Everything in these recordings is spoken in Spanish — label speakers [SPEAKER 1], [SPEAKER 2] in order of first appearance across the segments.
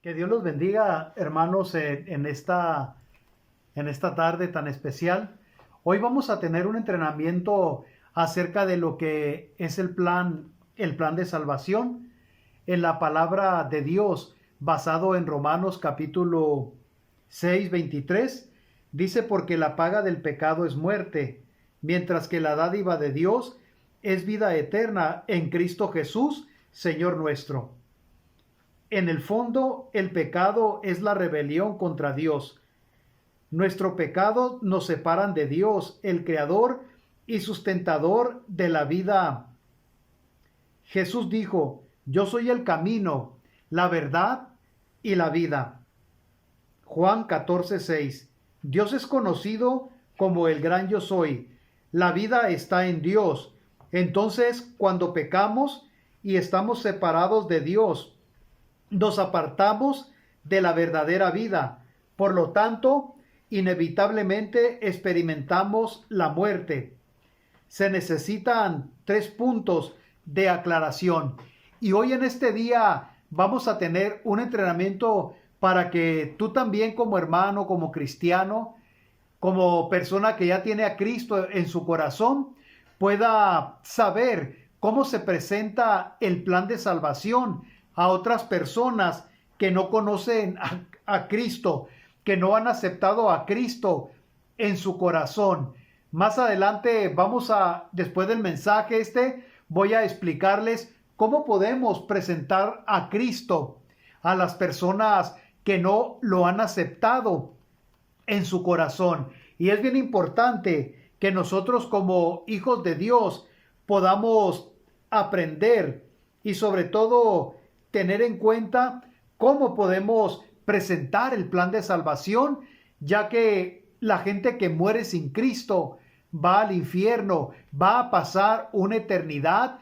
[SPEAKER 1] Que Dios los bendiga, hermanos, en esta tarde tan especial. Hoy vamos a tener un entrenamiento acerca de lo que es el plan de salvación en la palabra de Dios, basado en Romanos capítulo 6:23. Dice: porque la paga del pecado es muerte, mientras que la dádiva de Dios es vida eterna en Cristo Jesús, Señor nuestro. En el fondo, el pecado es la rebelión contra Dios. Nuestro pecado nos separan de Dios, el creador y sustentador de la vida. Jesús dijo: yo soy el camino, la verdad y la vida. Juan 14:6. Dios es conocido como el gran yo soy. La vida está en Dios. Entonces, cuando pecamos y estamos separados de Dios, nos apartamos de la verdadera vida. Por lo tanto, inevitablemente experimentamos la muerte. Se necesitan 3 puntos de aclaración. Y hoy en este día vamos a tener un entrenamiento para que tú también, como hermano, como cristiano, como persona que ya tiene a Cristo en su corazón, pueda saber cómo se presenta el plan de salvación a otras personas que no conocen a Cristo, que no han aceptado a Cristo en su corazón. Más adelante después del mensaje voy a explicarles cómo podemos presentar a Cristo a las personas que no lo han aceptado en su corazón. Y es bien importante que nosotros, como hijos de Dios, podamos aprender y sobre todo tener en cuenta cómo podemos presentar el plan de salvación, ya que la gente que muere sin Cristo va al infierno, va a pasar una eternidad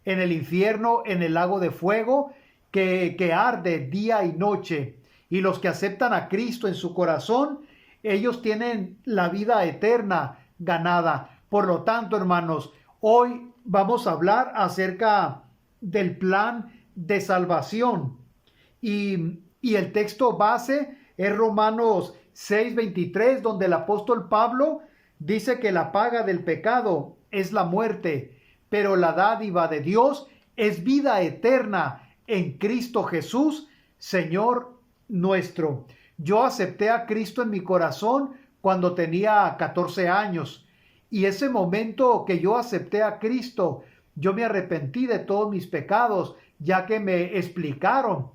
[SPEAKER 1] en el infierno, en el lago de fuego que arde día y noche. Y los que aceptan a Cristo en su corazón, ellos tienen la vida eterna ganada. Por lo tanto, hermanos, hoy vamos a hablar acerca del plan de salvación. Y el texto base es Romanos 6:23, donde el apóstol Pablo dice que la paga del pecado es la muerte, pero la dádiva de Dios es vida eterna en Cristo Jesús, Señor nuestro. Yo acepté a Cristo en mi corazón cuando tenía 14 años. Y ese momento que yo acepté a Cristo, yo me arrepentí de todos mis pecados, ya que me explicaron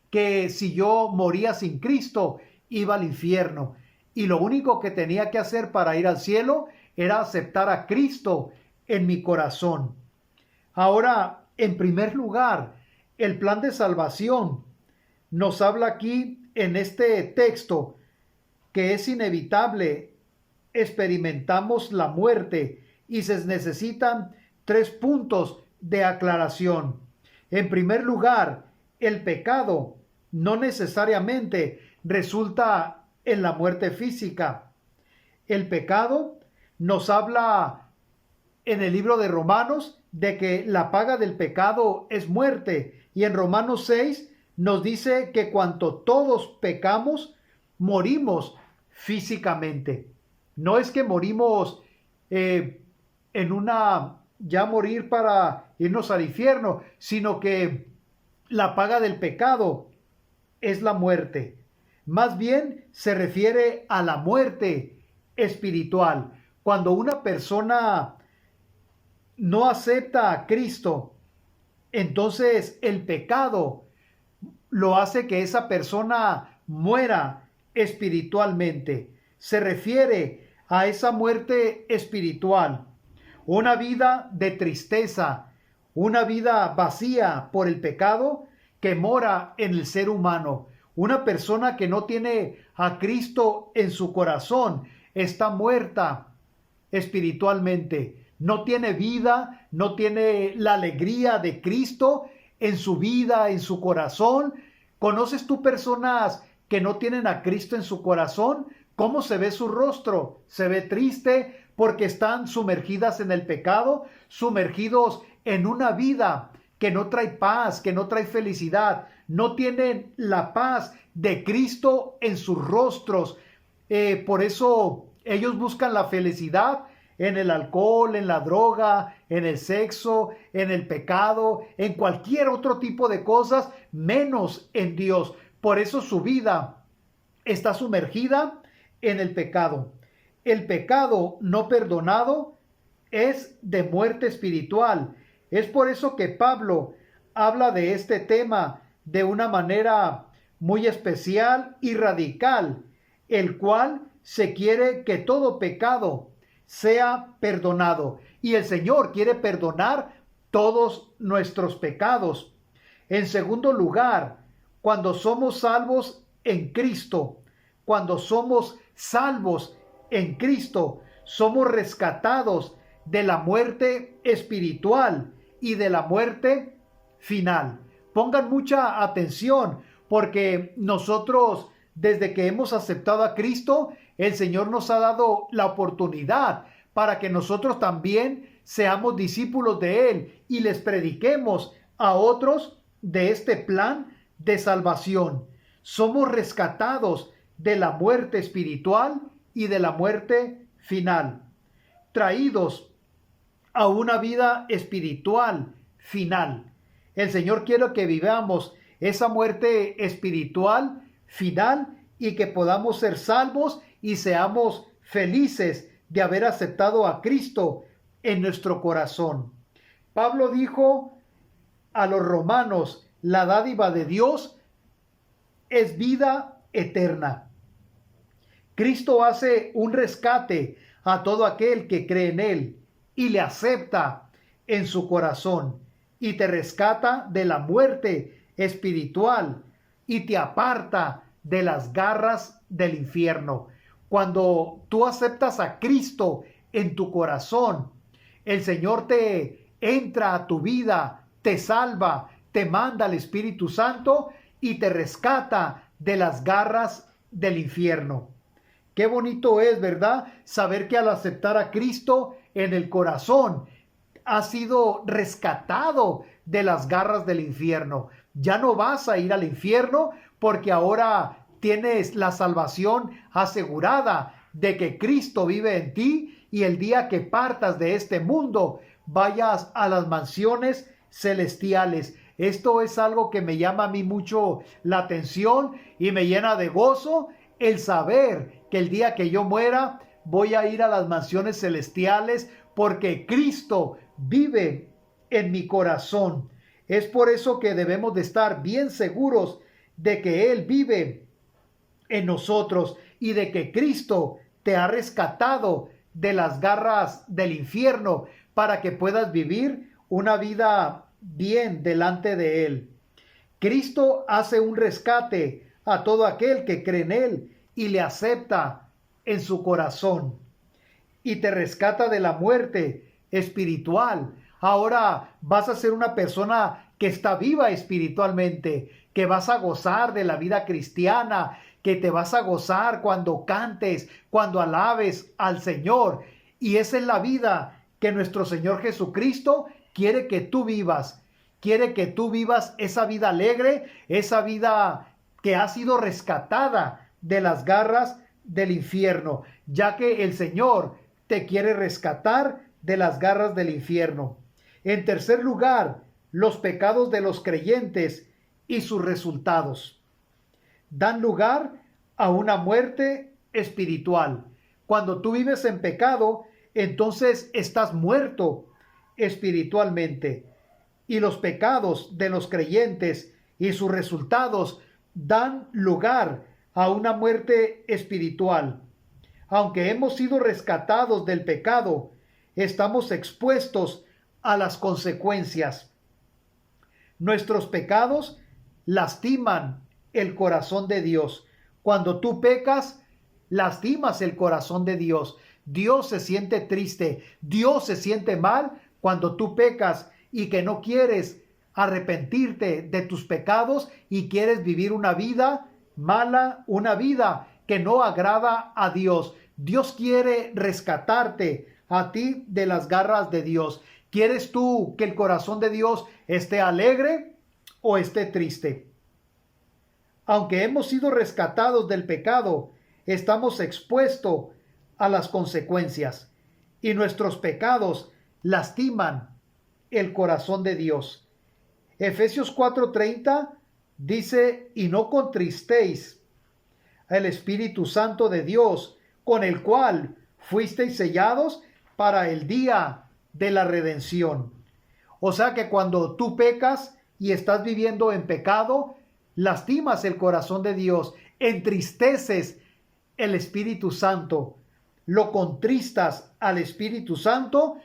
[SPEAKER 1] que si yo moría sin Cristo, iba al infierno. Y lo único que tenía que hacer para ir al cielo era aceptar a Cristo en mi corazón. Ahora, en primer lugar, el plan de salvación nos habla aquí en este texto que es inevitable. Experimentamos la muerte y se necesitan 3 puntos de aclaración. En primer lugar, el pecado no necesariamente resulta en la muerte física. El pecado nos habla en el libro de Romanos de que la paga del pecado es muerte. Y en Romanos 6 nos dice que cuando todos pecamos, morimos físicamente. No es que morimos ya morir para irnos al infierno, sino que la paga del pecado es la muerte. Más bien se refiere a la muerte espiritual. Cuando una persona no acepta a Cristo, entonces el pecado lo hace que esa persona muera espiritualmente. Se refiere a esa muerte espiritual, una vida de tristeza, una vida vacía por el pecado que mora en el ser humano. Una persona que no tiene a Cristo en su corazón está muerta espiritualmente. No tiene vida, no tiene la alegría de Cristo en su vida, en su corazón. ¿Conoces tú personas que no tienen a Cristo en su corazón? ¿Cómo se ve su rostro? Se ve triste porque están sumergidas en el pecado, sumergidos en una vida que no trae paz, que no trae felicidad. No tienen la paz de Cristo en sus rostros. Por eso ellos buscan la felicidad en el alcohol, en la droga, en el sexo, en el pecado, en cualquier otro tipo de cosas, menos en Dios. Por eso su vida está sumergida en el pecado. El pecado no perdonado es de muerte espiritual. Es por eso que Pablo habla de este tema de una manera muy especial y radical, el cual se quiere que todo pecado sea perdonado. Y el Señor quiere perdonar todos nuestros pecados. En segundo lugar, cuando somos salvos en Cristo, cuando somos salvos en Cristo, somos rescatados de la muerte espiritual y de la muerte final. Pongan mucha atención, porque nosotros, desde que hemos aceptado a Cristo, el Señor nos ha dado la oportunidad para que nosotros también seamos discípulos de Él y les prediquemos a otros de este plan de salvación. Somos rescatados de la muerte espiritual y de la muerte final, traídos a una vida espiritual final. El Señor quiere que vivamos esa muerte espiritual final y que podamos ser salvos y seamos felices de haber aceptado a Cristo en nuestro corazón. Pablo dijo a los romanos, la dádiva de Dios es vida eterna. Cristo hace un rescate a todo aquel que cree en Él y le acepta en su corazón y te rescata de la muerte espiritual y te aparta de las garras del infierno. Cuando tú aceptas a Cristo en tu corazón, el Señor te entra a tu vida, te salva, te manda al Espíritu Santo y te rescata de las garras del infierno. Qué bonito es, ¿verdad? Saber que al aceptar a Cristo en el corazón, has sido rescatado de las garras del infierno. Ya no vas a ir al infierno porque ahora tienes la salvación asegurada de que Cristo vive en ti y el día que partas de este mundo vayas a las mansiones celestiales. Esto es algo que me llama a mí mucho la atención y me llena de gozo el saber que el día que yo muera voy a ir a las mansiones celestiales porque Cristo vive en mi corazón. Es por eso que debemos de estar bien seguros de que Él vive en nosotros y de que Cristo te ha rescatado de las garras del infierno para que puedas vivir una vida bien delante de Él. Cristo hace un rescate a todo aquel que cree en Él y le acepta en su corazón y te rescata de la muerte espiritual. Ahora vas a ser una persona que está viva espiritualmente, que vas a gozar de la vida cristiana, que te vas a gozar cuando cantes, cuando alabes al Señor. Y esa es la vida que nuestro Señor Jesucristo quiere que tú vivas. Quiere que tú vivas esa vida alegre, esa vida que ha sido rescatada de las garras del infierno, ya que el Señor te quiere rescatar de las garras del infierno. En tercer lugar, los pecados de los creyentes y sus resultados dan lugar a una muerte espiritual. Cuando tú vives en pecado, entonces estás muerto espiritualmente. Y los pecados de los creyentes y sus resultados dan lugar a una muerte espiritual. Aunque hemos sido rescatados del pecado, estamos expuestos a las consecuencias. Nuestros pecados lastiman el corazón de Dios. Cuando tú pecas, lastimas el corazón de Dios. Dios se siente triste, Dios se siente mal cuando tú pecas y que no quieres arrepentirte de tus pecados y quieres vivir una vida mala, una vida que no agrada a Dios. Dios quiere rescatarte a ti de las garras de Dios. ¿Quieres tú que el corazón de Dios esté alegre o esté triste? Aunque hemos sido rescatados del pecado, estamos expuestos a las consecuencias y nuestros pecados lastiman el corazón de Dios. Efesios 4:30 dice, y no contristéis al Espíritu Santo de Dios, con el cual fuisteis sellados para el día de la redención. O sea que cuando tú pecas y estás viviendo en pecado, lastimas el corazón de Dios, entristeces el Espíritu Santo, lo contristas al Espíritu Santo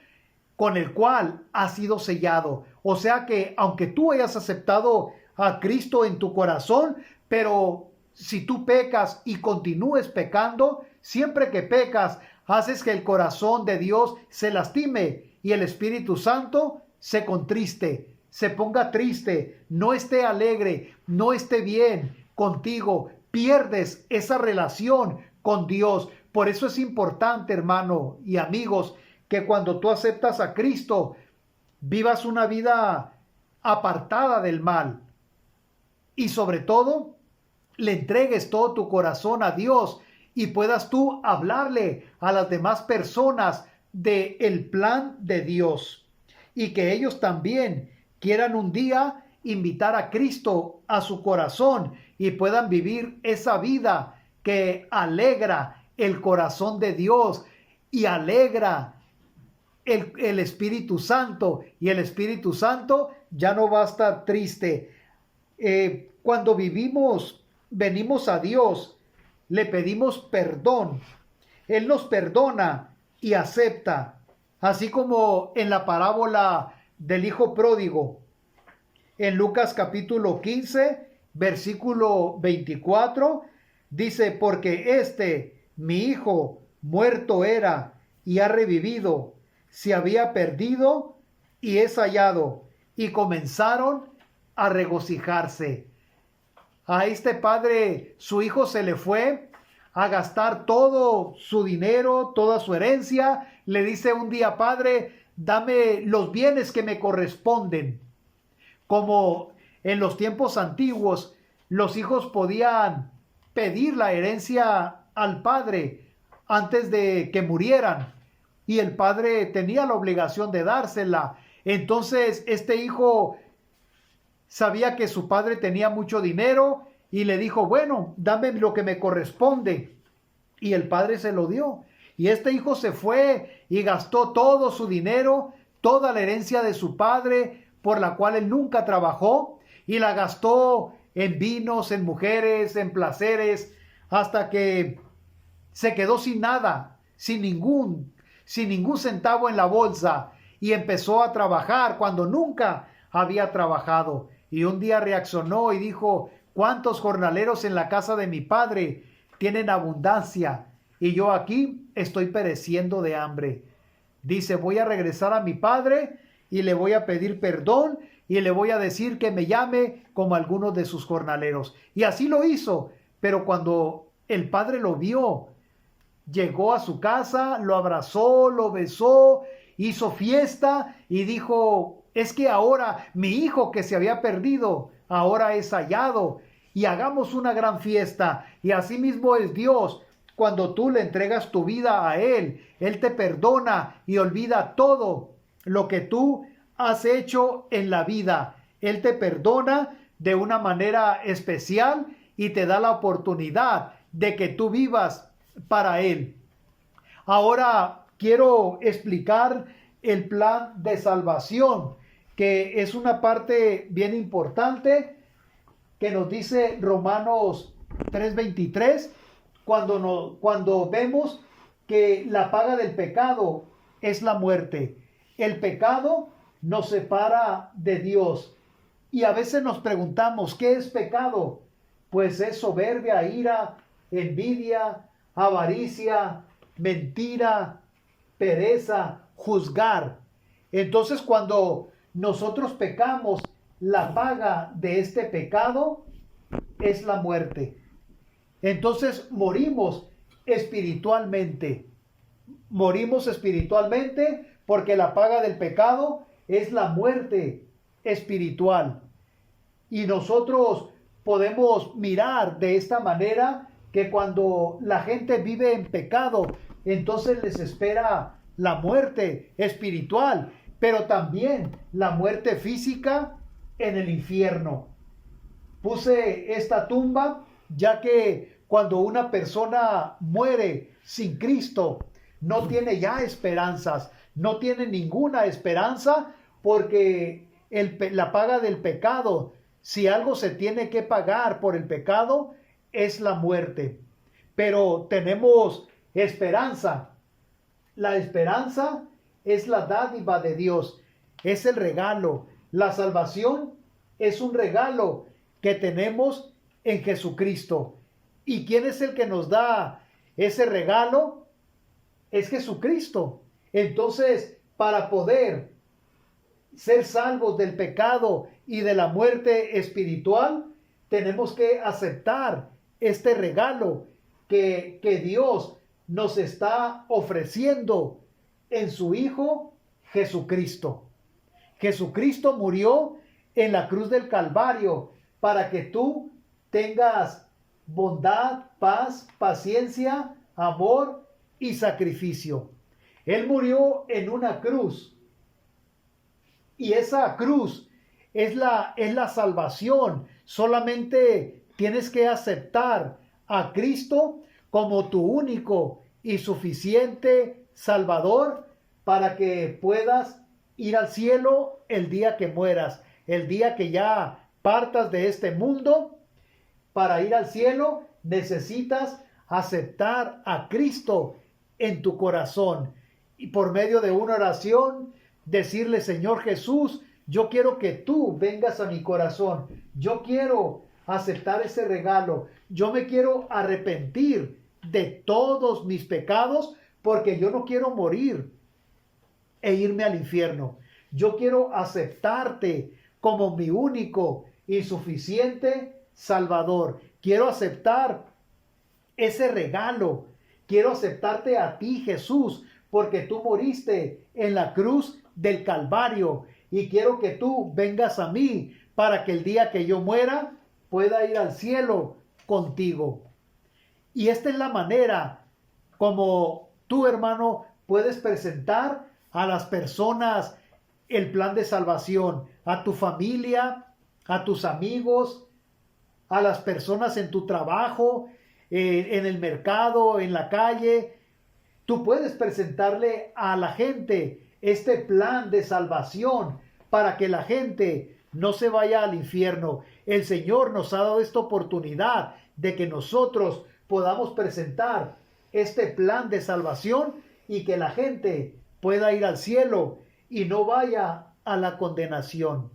[SPEAKER 1] con el cual has sido sellado. O sea que aunque tú hayas aceptado a Cristo en tu corazón, pero si tú pecas y continúes pecando, siempre que pecas, haces que el corazón de Dios se lastime y el Espíritu Santo se contriste, se ponga triste, no esté alegre, no esté bien contigo, pierdes esa relación con Dios. Por eso es importante, hermano y amigos, que cuando tú aceptas a Cristo, vivas una vida apartada del mal y sobre todo le entregues todo tu corazón a Dios y puedas tú hablarle a las demás personas del plan de Dios y que ellos también quieran un día invitar a Cristo a su corazón y puedan vivir esa vida que alegra el corazón de Dios y alegra el Espíritu Santo, y el Espíritu Santo ya no va a estar triste. Cuando venimos a Dios, le pedimos perdón. Él nos perdona y acepta. Así como en la parábola del hijo pródigo, en Lucas capítulo 15, versículo 24, dice, porque mi hijo, muerto era y ha revivido, se había perdido y es hallado. Y comenzaron a regocijarse. A este padre, su hijo se le fue a gastar todo su dinero, toda su herencia. Le dice un día, padre, dame los bienes que me corresponden. Como en los tiempos antiguos, los hijos podían pedir la herencia al padre antes de que murieran, y el padre tenía la obligación de dársela. Entonces este hijo sabía que su padre tenía mucho dinero y le dijo, bueno, dame lo que me corresponde. Y el padre se lo dio. Y este hijo se fue y gastó todo su dinero, toda la herencia de su padre, por la cual él nunca trabajó, y la gastó en vinos, en mujeres, en placeres, hasta que se quedó sin nada, sin ningún centavo en la bolsa, y empezó a trabajar cuando nunca había trabajado. Y un día reaccionó y dijo, ¿cuántos jornaleros en la casa de mi padre tienen abundancia y yo aquí estoy pereciendo de hambre? Dice, voy a regresar a mi padre y le voy a pedir perdón y le voy a decir que me llame como algunos de sus jornaleros. Y así lo hizo, pero cuando el padre lo vio, llegó a su casa, lo abrazó, lo besó, hizo fiesta y dijo, es que ahora mi hijo que se había perdido, ahora es hallado, y hagamos una gran fiesta. Y así mismo es Dios. Cuando tú le entregas tu vida a Él, Él te perdona y olvida todo lo que tú has hecho en la vida. Él te perdona de una manera especial y te da la oportunidad de que tú vivas para Él. Ahora quiero explicar el plan de salvación, que es una parte bien importante que nos dice Romanos 3:23, cuando vemos que la paga del pecado es la muerte. El pecado nos separa de Dios. Y a veces nos preguntamos, ¿qué es pecado? Pues es soberbia, ira, envidia, avaricia, mentira, pereza, juzgar. Entonces, cuando nosotros pecamos, la paga de este pecado es la muerte. Entonces morimos espiritualmente. Morimos espiritualmente porque la paga del pecado es la muerte espiritual. Y nosotros podemos mirar de esta manera que cuando la gente vive en pecado, entonces les espera la muerte espiritual, pero también la muerte física en el infierno. Puse esta tumba ya que cuando una persona muere sin Cristo, no tiene ya esperanzas, no tiene ninguna esperanza, porque la paga del pecado, si algo se tiene que pagar por el pecado, es la muerte. Pero tenemos esperanza. La esperanza es la dádiva de Dios, es el regalo. La salvación es un regalo que tenemos en Jesucristo. ¿Y quién es el que nos da ese regalo? Es Jesucristo. Entonces, para poder ser salvos del pecado y de la muerte espiritual, tenemos que aceptar este regalo que Dios nos está ofreciendo en su Hijo Jesucristo. Jesucristo murió en la cruz del Calvario para que tú tengas bondad, paz, paciencia, amor y sacrificio. Él murió en una cruz. Y esa cruz es la salvación. Solamente tienes que aceptar a Cristo como tu único y suficiente Salvador para que puedas ir al cielo el día que mueras, el día que ya partas de este mundo. Para ir al cielo necesitas aceptar a Cristo en tu corazón y por medio de una oración decirle: Señor Jesús, yo quiero que tú vengas a mi corazón, yo quiero aceptar ese regalo, yo me quiero arrepentir de todos mis pecados porque yo no quiero morir e irme al infierno. Yo quiero aceptarte como mi único y suficiente Salvador. Quiero aceptar ese regalo. Quiero aceptarte a ti, Jesús, porque tú moriste en la cruz del Calvario. Y quiero que tú vengas a mí para que el día que yo muera pueda ir al cielo contigo. Y esta es la manera como tú, hermano, puedes presentar a las personas el plan de salvación, a tu familia, a tus amigos, a las personas en tu trabajo, en el mercado, en la calle. Tú puedes presentarle a la gente este plan de salvación para que la gente no se vaya al infierno. El Señor nos ha dado esta oportunidad de que nosotros podamos presentar este plan de salvación y que la gente pueda ir al cielo y no vaya a la condenación.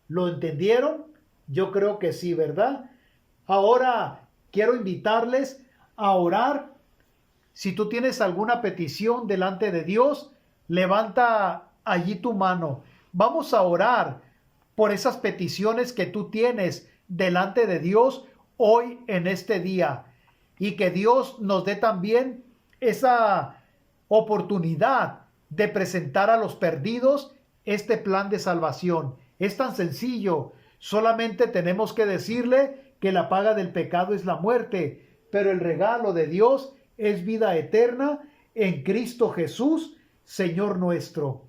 [SPEAKER 1] ¿Lo entendieron? Yo creo que sí, ¿verdad? Ahora quiero invitarles a orar. Si tú tienes alguna petición delante de Dios, levanta allí tu mano. Vamos a orar por esas peticiones que tú tienes delante de Dios hoy en este día. Y que Dios nos dé también esa oportunidad de presentar a los perdidos este plan de salvación. Es tan sencillo. Solamente tenemos que decirle que la paga del pecado es la muerte, pero el regalo de Dios es vida eterna en Cristo Jesús, Señor nuestro.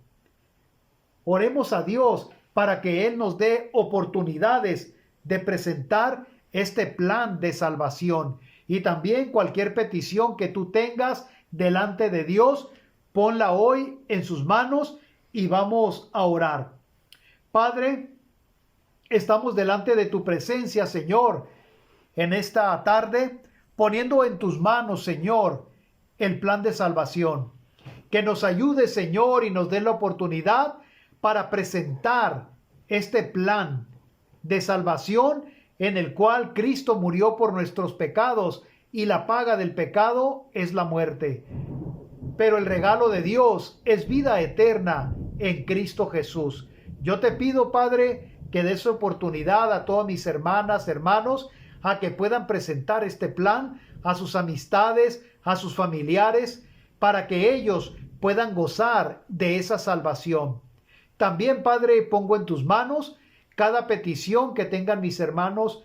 [SPEAKER 1] Oremos a Dios para que Él nos dé oportunidades de presentar este plan de salvación. Y también cualquier petición que tú tengas delante de Dios, ponla hoy en sus manos y vamos a orar. Padre, estamos delante de tu presencia, Señor, en esta tarde, poniendo en tus manos, Señor, el plan de salvación. Que nos ayude, Señor, y nos dé la oportunidad para presentar este plan de salvación en el cual Cristo murió por nuestros pecados y la paga del pecado es la muerte. Pero el regalo de Dios es vida eterna en Cristo Jesús. Yo te pido, Padre, que des oportunidad a todas mis hermanas, hermanos, a que puedan presentar este plan a sus amistades, a sus familiares, para que ellos puedan gozar de esa salvación. También, Padre, pongo en tus manos cada petición que tengan mis hermanos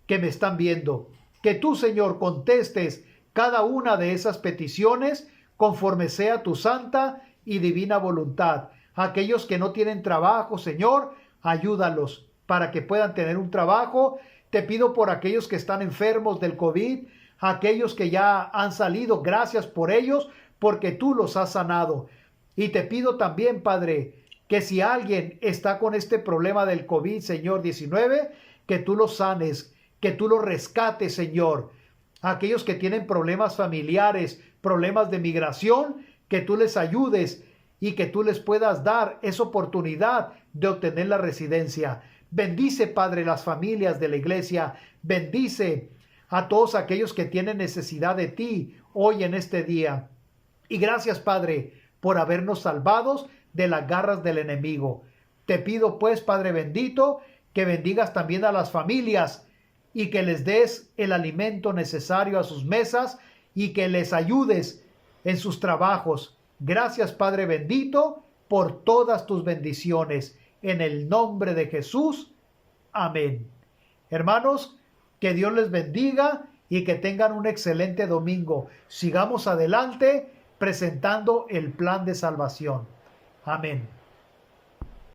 [SPEAKER 1] que me están viendo. Que tú, Señor, contestes cada una de esas peticiones conforme sea tu santa y divina voluntad. Aquellos que no tienen trabajo, Señor, ayúdalos para que puedan tener un trabajo. Te pido por aquellos que están enfermos del COVID, aquellos que ya han salido, gracias por ellos, porque tú los has sanado. Y te pido también, Padre, que si alguien está con este problema del COVID, Señor 19, que tú los sanes, que tú los rescates, Señor. Aquellos que tienen problemas familiares, problemas de migración, que tú les ayudes y que tú les puedas dar esa oportunidad de obtener la residencia. Bendice, Padre, las familias de la iglesia. Bendice a todos aquellos que tienen necesidad de ti hoy en este día. Y gracias, Padre, por habernos salvados de las garras del enemigo. Te pido, pues, Padre bendito, que bendigas también a las familias y que les des el alimento necesario a sus mesas y que les ayudes en sus trabajos. Gracias, Padre bendito, por todas tus bendiciones. En el nombre de Jesús. Amén. Hermanos, que Dios les bendiga y que tengan un excelente domingo. Sigamos adelante presentando el plan de salvación. Amén.